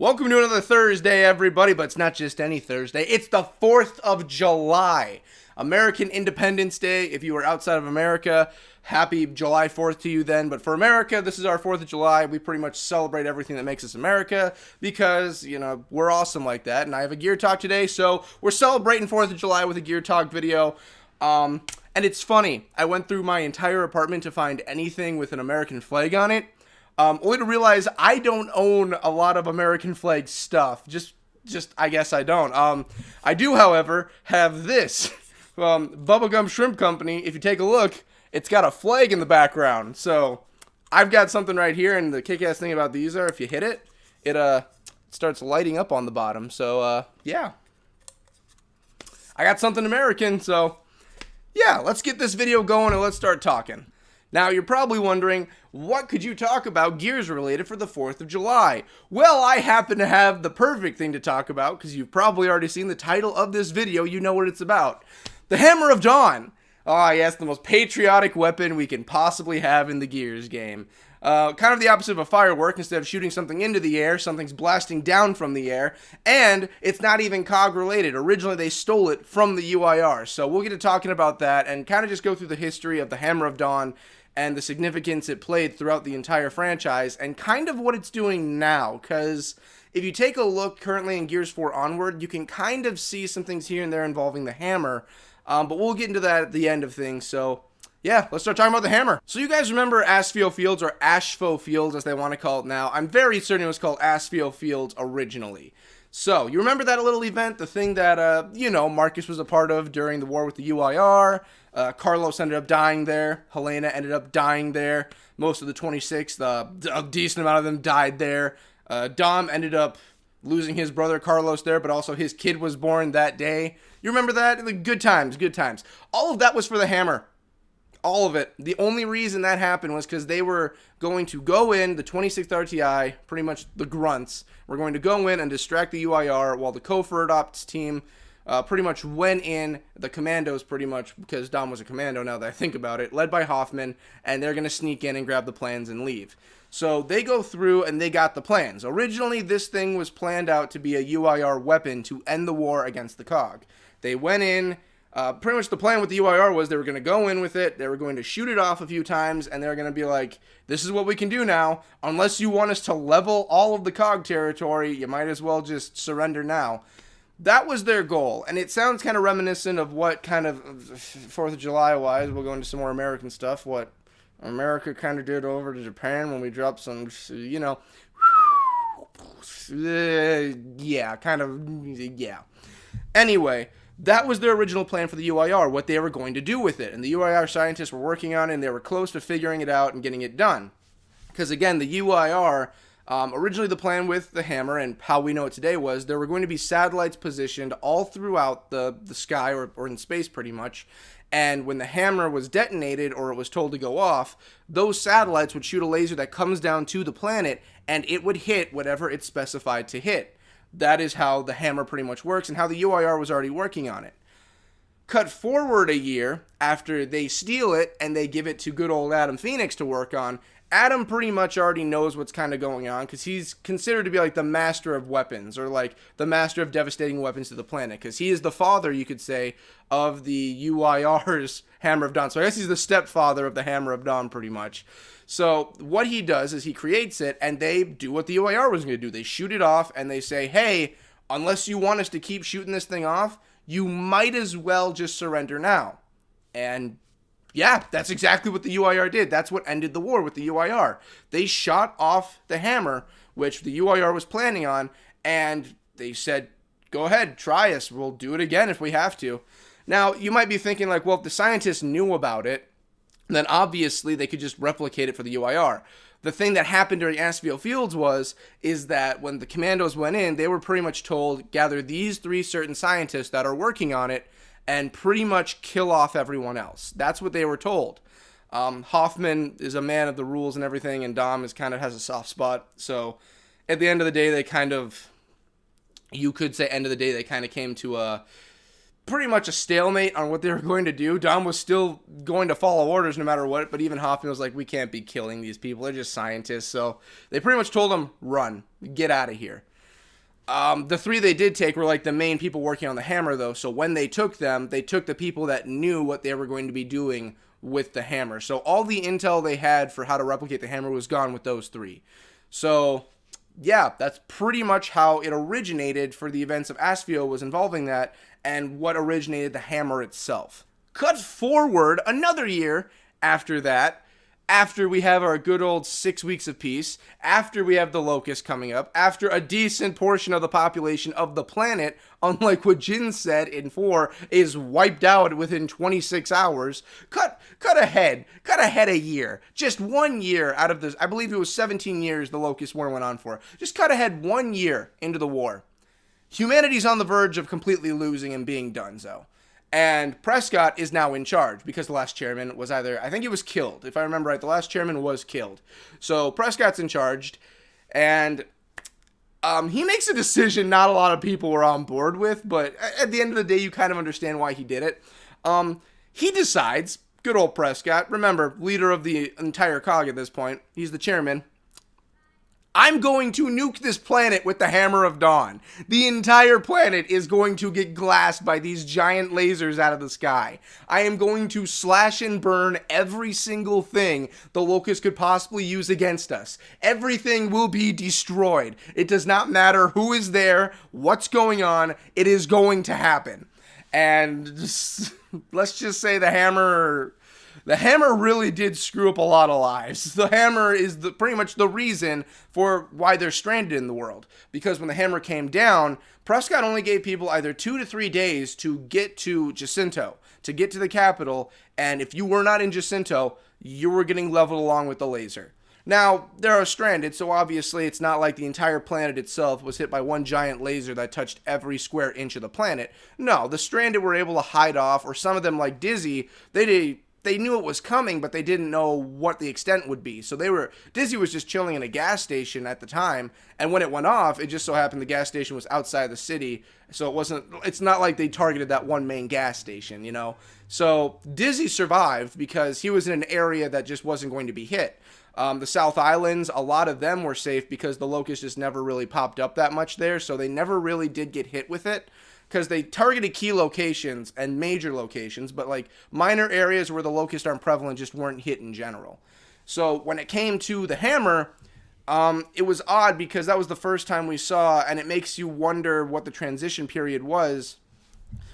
Welcome to another Thursday, everybody, but it's not just any Thursday. It's the 4th of July, American Independence Day. If you are outside of America, happy July 4th to you then. But for America, this is our 4th of July. We pretty much celebrate everything that makes us America because, we're awesome like that. And I have a Gear Talk today, so we're celebrating 4th of July with a Gear Talk video. And it's funny. I went through my entire apartment to find anything with an American flag on it. Only to realize I don't own a lot of American flag stuff. Just I guess I don't. I do, however, have this. Bubblegum Shrimp Company. If you take a look, it's got a flag in the background. So, I've got something right here, and the kick-ass thing about these are, if you hit it, it starts lighting up on the bottom. So, yeah. I got something American, so, yeah, let's get this video going and let's start talking. Now, you're probably wondering, what could you talk about Gears related for the 4th of July? Well, I happen to have the perfect thing to talk about, because you've probably already seen the title of this video, you know what it's about. The Hammer of Dawn! Oh yes, the most patriotic weapon we can possibly have in the Gears game. Kind of the opposite of a firework. Instead of shooting something into the air, something's blasting down from the air, and it's not even COG related. Originally, they stole it from the UIR, so we'll get to talking about that and kind of just go through the history of the Hammer of Dawn and the significance it played throughout the entire franchise, and kind of what it's doing now, because if you take a look currently in Gears 4 onward, you can kind of see some things here and there involving the hammer, but we'll get into that at the end of things, so yeah, let's start talking about the hammer. So you guys remember Aspho Fields, or Ashfo Fields as they want to call it now. I'm very certain it was called Aspho Fields originally. So, you remember that little event, the thing that, Marcus was a part of during the war with the UIR? Carlos ended up dying there. Helena ended up dying there. Most of the 26th, a decent amount of them died there. Dom ended up losing his brother Carlos there, but also his kid was born that day. You remember that? Good times, good times. All of that was for the hammer. All of it. The only reason that happened was because they were going to go in, the 26th RTI, pretty much the grunts, were going to go in and distract the UIR while the Covert Ops team pretty much went in, the commandos pretty much, because Dom was a commando now that I think about it, led by Hoffman, and they're going to sneak in and grab the plans and leave. So they go through and they got the plans. Originally, this thing was planned out to be a UIR weapon to end the war against the COG. They went in. Pretty much the plan with the UIR was they were going to go in with it, they were going to shoot it off a few times, and they were going to be like, this is what we can do now. Unless you want us to level all of the COG territory, you might as well just surrender now. That was their goal, and it sounds kind of reminiscent of what kind of 4th of July-wise, we'll go into some more American stuff, what America kind of did over to Japan when we dropped some, yeah. Anyway, that was their original plan for the UIR, what they were going to do with it. And the UIR scientists were working on it, and they were close to figuring it out and getting it done. Because, again, the UIR, originally the plan with the hammer, and how we know it today, was there were going to be satellites positioned all throughout the sky, or in space pretty much. And when the hammer was detonated, or it was told to go off, those satellites would shoot a laser that comes down to the planet, and it would hit whatever it's specified to hit. That is how the hammer pretty much works, and how the UIR was already working on it. Cut forward a year after they steal it and they give it to good old Adam Phoenix to work on. Adam pretty much already knows what's kind of going on, because he's considered to be like the master of weapons, or like the master of devastating weapons to the planet, because he is the father, you could say, of the UIR's Hammer of Dawn. So I guess he's the stepfather of the Hammer of Dawn pretty much. So what he does is he creates it, and they do what the UIR was going to do. They shoot it off, and they say, hey, unless you want us to keep shooting this thing off, you might as well just surrender now. And yeah, that's exactly what the UIR did. That's what ended the war with the UIR. They shot off the hammer, which the UIR was planning on, and they said, go ahead, try us. We'll do it again if we have to. Now, you might be thinking like, well, if the scientists knew about it, then obviously they could just replicate it for the UIR. The thing that happened during Aspho Fields is that when the commandos went in, they were pretty much told, gather these 3 certain scientists that are working on it, and pretty much kill off everyone else. That's what they were told. Hoffman is a man of the rules and everything, and Dom kind of has a soft spot. So at the end of the day, they kind of, you could say end of the day, they kind of came to a pretty much a stalemate on what they were going to do. Dom was still going to follow orders no matter what, but even Hoffman was like, we can't be killing these people. They're just scientists. So they pretty much told him, run, get out of here. The three they did take were like the main people working on the hammer, though. So when they took them, they took the people that knew what they were going to be doing with the hammer. So all the intel they had for how to replicate the hammer was gone with those three. So yeah, that's pretty much how it originated for the events of Asfio, was involving that, and what originated the hammer itself. Cut forward another year after that, after we have our good old 6 weeks of peace, after we have the locust coming up, after a decent portion of the population of the planet, unlike what Jin said in 4, is wiped out within 26 hours, cut ahead a year. Just 1 year out of this, I believe it was 17 years the Locust War went on for. Just cut ahead 1 year into the war. Humanity's on the verge of completely losing and being donezo. And Prescott is now in charge because the last chairman was either, I think he was killed. If I remember right, the last chairman was killed. So Prescott's in charge, and he makes a decision not a lot of people were on board with, but at the end of the day, you kind of understand why he did it. He decides, good old Prescott, remember, leader of the entire COG at this point, he's the chairman, I'm going to nuke this planet with the Hammer of Dawn. The entire planet is going to get glassed by these giant lasers out of the sky. I am going to slash and burn every single thing the Locust could possibly use against us. Everything will be destroyed. It does not matter who is there, what's going on, it is going to happen. And let's just say the Hammer really did screw up a lot of lives. The Hammer is pretty much the reason for why they're stranded in the world. Because when the Hammer came down, Prescott only gave people either 2 to 3 days to get to Jacinto, to get to the capital, and if you were not in Jacinto, you were getting leveled along with the laser. Now, they are stranded, so obviously it's not like the entire planet itself was hit by one giant laser that touched every square inch of the planet. No, the stranded were able to hide off, or some of them, like Dizzy, they knew it was coming, but they didn't know what the extent would be. So Dizzy was just chilling in a gas station at the time, and when it went off, it just so happened the gas station was outside the city, so it's not like they targeted that one main gas station, you know? So Dizzy survived because he was in an area that just wasn't going to be hit. The South Islands, a lot of them were safe because the Locust just never really popped up that much there, so they never really did get hit with it. Because they targeted key locations and major locations, but like minor areas where the Locust aren't prevalent just weren't hit in general. So when it came to the Hammer, it was odd because that was the first time we saw, and it makes you wonder what the transition period was,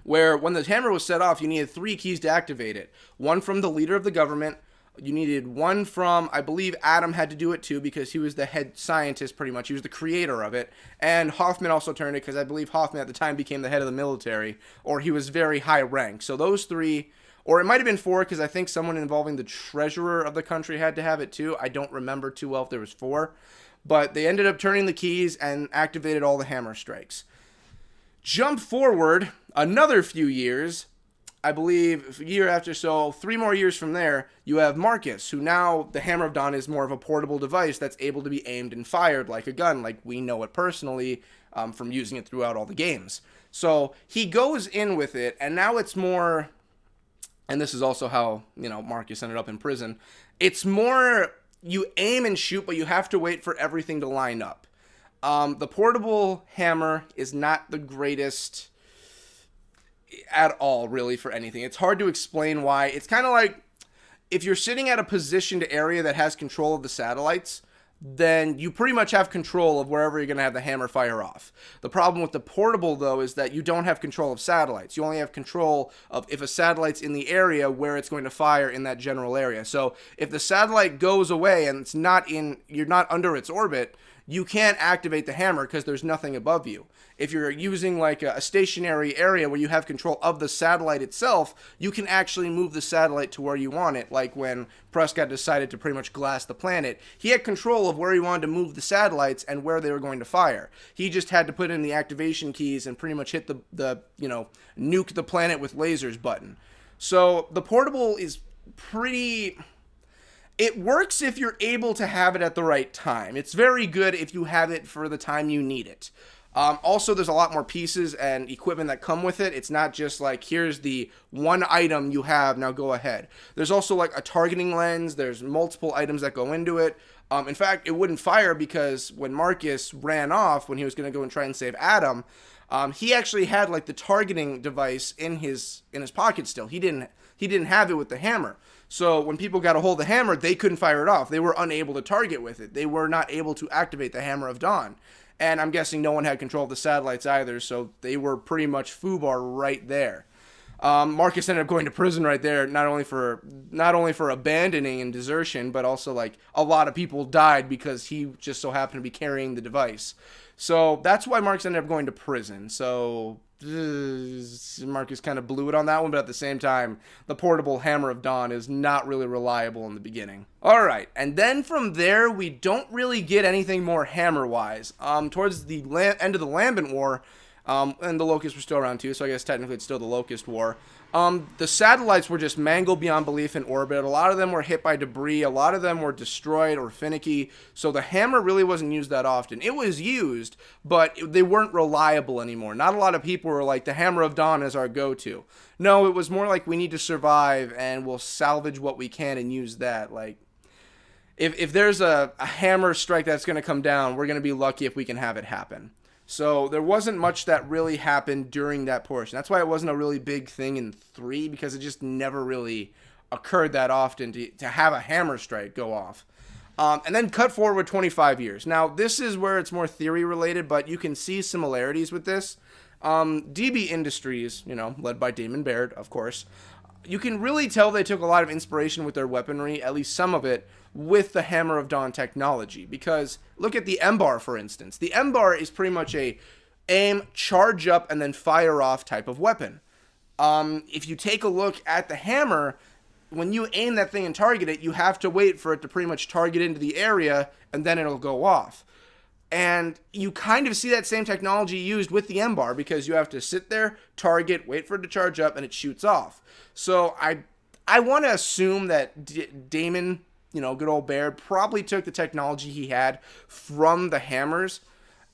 where when the Hammer was set off, you needed 3 keys to activate it. One from the leader of the government. You needed one from, I believe Adam had to do it too because he was the head scientist pretty much. He was the creator of it. And Hoffman also turned it because I believe Hoffman at the time became the head of the military, or he was very high rank. So those 3, or it might have been 4 because I think someone involving the treasurer of the country had to have it too. I don't remember too well if there was 4. But they ended up turning the keys and activated all the hammer strikes. Jump forward another few years. I believe a year after, so 3 more years from there, you have Marcus, who now the Hammer of Dawn is more of a portable device that's able to be aimed and fired like a gun, like we know it personally from using it throughout all the games. So he goes in with it, and now it's more, and this is also how, you know, Marcus ended up in prison, it's more you aim and shoot, but you have to wait for everything to line up. The portable hammer is not the greatest at all, really, for anything. It's hard to explain why. It's kind of like if you're sitting at a positioned area that has control of the satellites, then you pretty much have control of wherever you're going to have the hammer fire off. The problem with the portable, though, is that you don't have control of satellites. You only have control of if a satellite's in the area where it's going to fire in that general area. So if the satellite goes away and you're not under its orbit, you can't activate the hammer because there's nothing above you. If you're using like a stationary area where you have control of the satellite itself, you can actually move the satellite to where you want it. Like when Prescott decided to pretty much glass the planet, he had control of where he wanted to move the satellites and where they were going to fire. He just had to put in the activation keys and pretty much hit the nuke the planet with lasers button. So the portable is pretty... It works if you're able to have it at the right time. It's very good if you have it for the time you need it. Also, there's a lot more pieces and equipment that come with it. It's not just like, here's the one item you have, now go ahead. There's also like a targeting lens. There's multiple items that go into it. In fact, it wouldn't fire because when Marcus ran off, when he was going to go and try and save Adam, he actually had like the targeting device in his pocket still. He didn't have it with the hammer. So when people got a hold of the hammer, they couldn't fire it off. They were unable to target with it. They were not able to activate the Hammer of Dawn. And I'm guessing no one had control of the satellites either, so they were pretty much FUBAR right there. Marcus ended up going to prison right there, not only for abandoning and desertion, but also like a lot of people died because he just so happened to be carrying the device. So that's why Marcus ended up going to prison. So Marcus kind of blew it on that one, but at the same time, the portable Hammer of Dawn is not really reliable in the beginning. All right, and then from there, we don't really get anything more hammer-wise. Towards the end of the Lambent War, and the Locusts were still around too, so I guess technically it's still the Locust War. The satellites were just mangled beyond belief in orbit. A lot of them were hit by debris. A lot of them were destroyed or finicky. So the hammer really wasn't used that often. It was used, but they weren't reliable anymore. Not a lot of people were like, the Hammer of Dawn is our go-to. No, it was more like, we need to survive and we'll salvage what we can and use that. Like, if there's a hammer strike that's going to come down, we're going to be lucky if we can have it happen. So there wasn't much that really happened during that portion. That's why it wasn't a really big thing in 3, because it just never really occurred that often to have a hammer strike go off. And then cut forward 25 years. Now, this is where it's more theory related, but you can see similarities with this. DB Industries, led by Damon Baird, of course, you can really tell they took a lot of inspiration with their weaponry, at least some of it, with the Hammer of Dawn technology. Because look at the M-Bar, for instance. The M-Bar is pretty much a aim, charge up, and then fire off type of weapon. If you take a look at the hammer, when you aim that thing and target it, you have to wait for it to pretty much target into the area, and then it'll go off. And you kind of see that same technology used with the M-Bar, because you have to sit there, target, wait for it to charge up, and it shoots off. So I want to assume that Damon, good old Baird, probably took the technology he had from the hammers,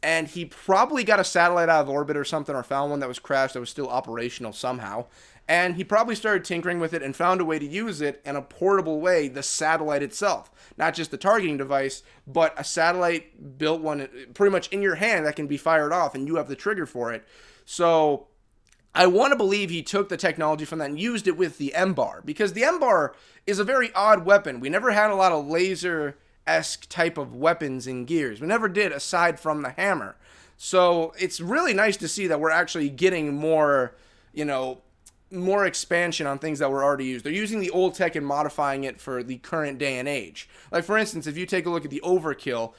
and he probably got a satellite out of orbit or something, or found one that was crashed that was still operational somehow. And he probably started tinkering with it and found a way to use it in a portable way, the satellite itself. Not just the targeting device, but a satellite built one pretty much in your hand that can be fired off, and you have the trigger for it. So I want to believe he took the technology from that and used it with the M-Bar, because the M-Bar is a very odd weapon. We never had a lot of laser-esque type of weapons in Gears. We never did, aside from the hammer. So it's really nice to see that we're actually getting more, more expansion on things that were already used. They're using the old tech and modifying it for the current day and age. Like, for instance, if you take a look at the Overkill,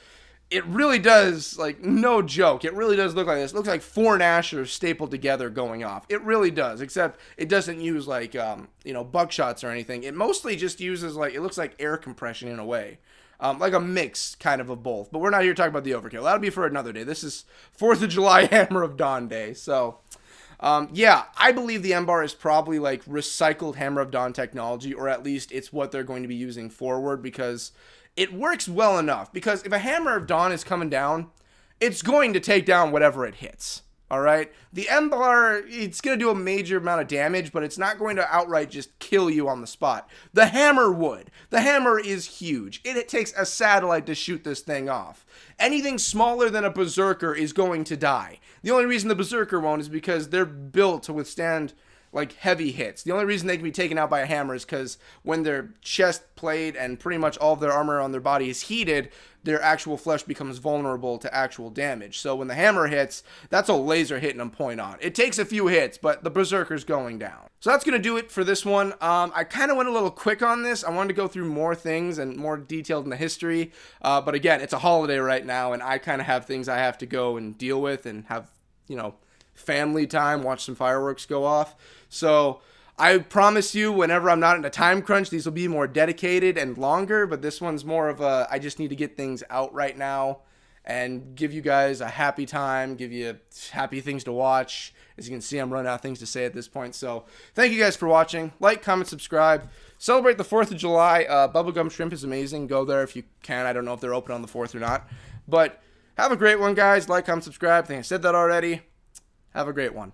it really does, like, no joke, it really does look like this. It looks like 4 Nashers stapled together going off. It really does, except it doesn't use, like, buckshots or anything. It mostly just uses, like, it looks like air compression in a way. Like a mix, kind of both. But we're not here talking about the Overkill. That'll be for another day. This is 4th of July Hammer of Dawn Day, so yeah, I believe the M-Bar is probably like recycled Hammer of Dawn technology, or at least it's what they're going to be using forward, because it works well enough. Because if a Hammer of Dawn is coming down, it's going to take down whatever it hits. All right? The M-Bar, it's going to do a major amount of damage, but it's not going to outright just kill you on the spot. The hammer would. The hammer is huge. It takes a satellite to shoot this thing off. Anything smaller than a Berserker is going to die. The only reason the Berserker won't is because they're built to withstand, like, heavy hits. The only reason they can be taken out by a hammer is because when their chest plate and pretty much all of their armor on their body is heated, their actual flesh becomes vulnerable to actual damage. So when the hammer hits, that's a laser hitting them point on. It takes a few hits, but the Berserker's going down. So that's going to do it for this one. I kind of went a little quick on this. I wanted to go through more things and more detailed in the history. But again, it's a holiday right now, and I kind of have things I have to go and deal with and have, family time, watch some fireworks go off. So I promise you, whenever I'm not in a time crunch, these will be more dedicated and longer, but this one's more of a, I just need to get things out right now and give you guys a happy time, give you happy things to watch. As you can see, I'm running out of things to say at this point. So thank you guys for watching. Like, comment, subscribe. Celebrate the 4th of July. Bubblegum Shrimp is amazing. Go there if you can. I don't know if they're open on the 4th or not. But have a great one, guys. Like, comment, subscribe. I think I said that already. Have a great one.